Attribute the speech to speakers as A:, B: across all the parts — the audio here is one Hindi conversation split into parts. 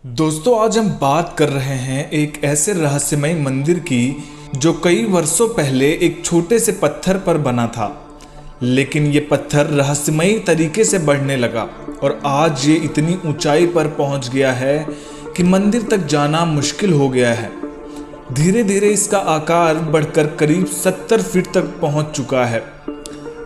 A: दोस्तों, आज हम बात कर रहे हैं एक ऐसे रहस्यमय मंदिर की जो कई वर्षों पहले एक छोटे से पत्थर पर बना था, लेकिन ये पत्थर रहस्यमयी तरीके से बढ़ने लगा और आज ये इतनी ऊंचाई पर पहुंच गया है कि मंदिर तक जाना मुश्किल हो गया है। धीरे धीरे इसका आकार बढ़कर करीब 70 फीट तक पहुंच चुका है।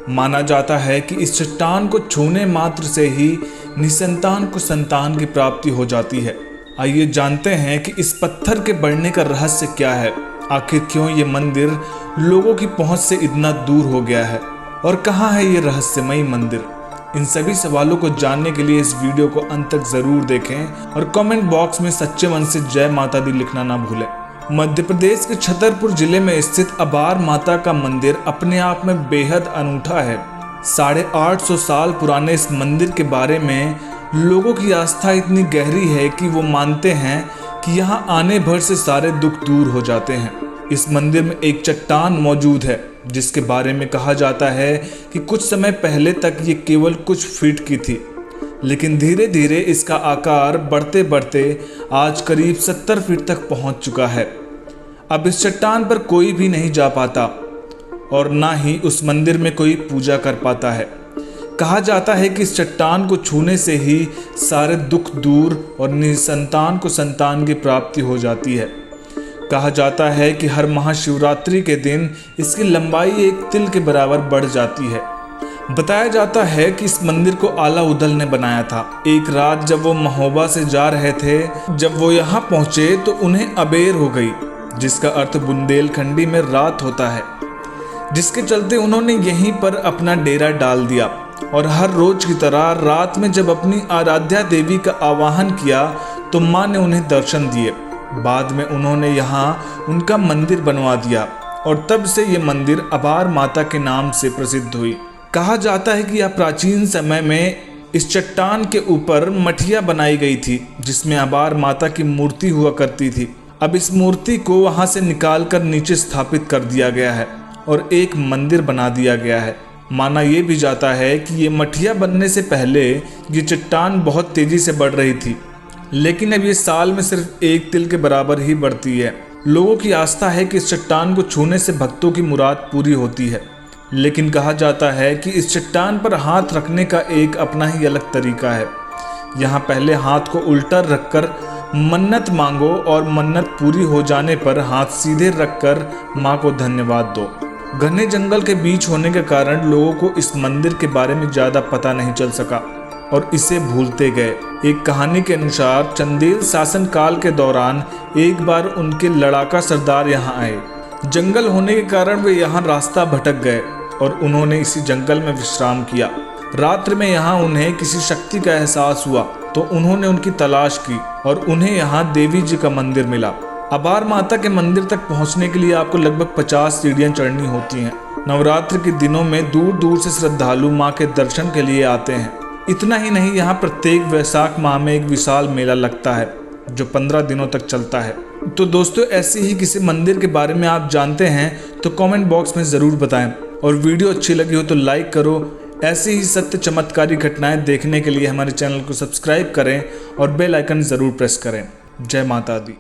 A: माना जाता है कि इस चट्टान को छूने मात्र से ही निसंतान को संतान की प्राप्ति हो जाती है। आइए जानते हैं कि इस पत्थर के बढ़ने का रहस्य क्या है। आखिर क्यों ये मंदिर लोगों की पहुंच से इतना दूर हो गया है और कहाँ है ये रहस्यमयी मंदिर। इन सभी सवालों को जानने के लिए इस वीडियो को अंत तक जरूर देखें और कमेंट बॉक्स में सच्चे मन से जय माता दी लिखना ना भूलें। मध्य प्रदेश के छतरपुर जिले में स्थित अबार माता का मंदिर अपने आप में बेहद अनूठा है। 850 साल पुराने इस मंदिर के बारे में लोगों की आस्था इतनी गहरी है कि वो मानते हैं कि यहाँ आने भर से सारे दुख दूर हो जाते हैं। इस मंदिर में एक चट्टान मौजूद है जिसके बारे में कहा जाता है कि कुछ समय पहले तक ये केवल कुछ फीट की थी, लेकिन धीरे धीरे इसका आकार बढ़ते बढ़ते आज करीब 70 फीट तक पहुंच चुका है। अब इस चट्टान पर कोई भी नहीं जा पाता और ना ही उस मंदिर में कोई पूजा कर पाता है। कहा जाता है कि इस चट्टान को छूने से ही सारे दुख दूर और निसंतान को संतान की प्राप्ति हो जाती है। कहा जाता है कि हर महाशिवरात्रि के दिन इसकी लंबाई एक तिल के बराबर बढ़ जाती है। बताया जाता है कि इस मंदिर को आलाउद्दीन ने बनाया था। एक रात जब वो महोबा से जा रहे थे, जब वो यहाँ पहुँचे तो उन्हें अबेर हो गई, जिसका अर्थ बुंदेलखंडी में रात होता है, जिसके चलते उन्होंने यहीं पर अपना डेरा डाल दिया और हर रोज की तरह रात में जब अपनी आराध्या देवी का आवाहन किया तो माँ ने उन्हें दर्शन दिए। बाद में उन्होंने यहाँ उनका मंदिर बनवा दिया और तब से ये मंदिर अबार माता के नाम से प्रसिद्ध हुई। कहा जाता है कि यह प्राचीन समय में इस चट्टान के ऊपर मठिया बनाई गई थी जिसमें अबार माता की मूर्ति हुआ करती थी। अब इस मूर्ति को वहां से निकालकर नीचे स्थापित कर दिया गया है और एक मंदिर बना दिया गया है। माना यह भी जाता है कि ये मठिया बनने से पहले ये चट्टान बहुत तेजी से बढ़ रही थी, लेकिन अब ये साल में सिर्फ एक तिल के बराबर ही बढ़ती है। लोगों की आस्था है कि इस चट्टान को छूने से भक्तों की मुराद पूरी होती है, लेकिन कहा जाता है कि इस चट्टान पर हाथ रखने का एक अपना ही अलग तरीका है। यहाँ पहले हाथ को उल्टा रखकर मन्नत मांगो और मन्नत पूरी हो जाने पर हाथ सीधे रखकर माँ को धन्यवाद दो। घने जंगल के बीच होने के कारण लोगों को इस मंदिर के बारे में ज़्यादा पता नहीं चल सका और इसे भूलते गए। एक कहानी के अनुसार चंदेल शासन काल के दौरान एक बार उनके लड़ाका सरदार यहाँ आए। जंगल होने के कारण वे यहाँ रास्ता भटक गए और उन्होंने इसी जंगल में विश्राम किया। रात्रि में यहाँ उन्हें किसी शक्ति का एहसास हुआ तो उन्होंने उनकी तलाश की और उन्हें यहाँ देवी जी का मंदिर मिला। अबार माता के मंदिर तक पहुँचने के लिए आपको लगभग 50 सीढ़ियाँ चढ़नी होती हैं। नवरात्र के दिनों में दूर दूर से श्रद्धालु माँ के दर्शन के लिए आते हैं। इतना ही नहीं, यहाँ प्रत्येक वैशाख माह में एक विशाल मेला लगता है जो 15 दिनों तक चलता है। तो दोस्तों, ऐसे ही किसी मंदिर के बारे में आप जानते हैं तो कमेंट बॉक्स में ज़रूर बताएं और वीडियो अच्छी लगी हो तो लाइक करो। ऐसी ही सत्य चमत्कारी घटनाएं देखने के लिए हमारे चैनल को सब्सक्राइब करें और बेल आइकन ज़रूर प्रेस करें। जय माता दी।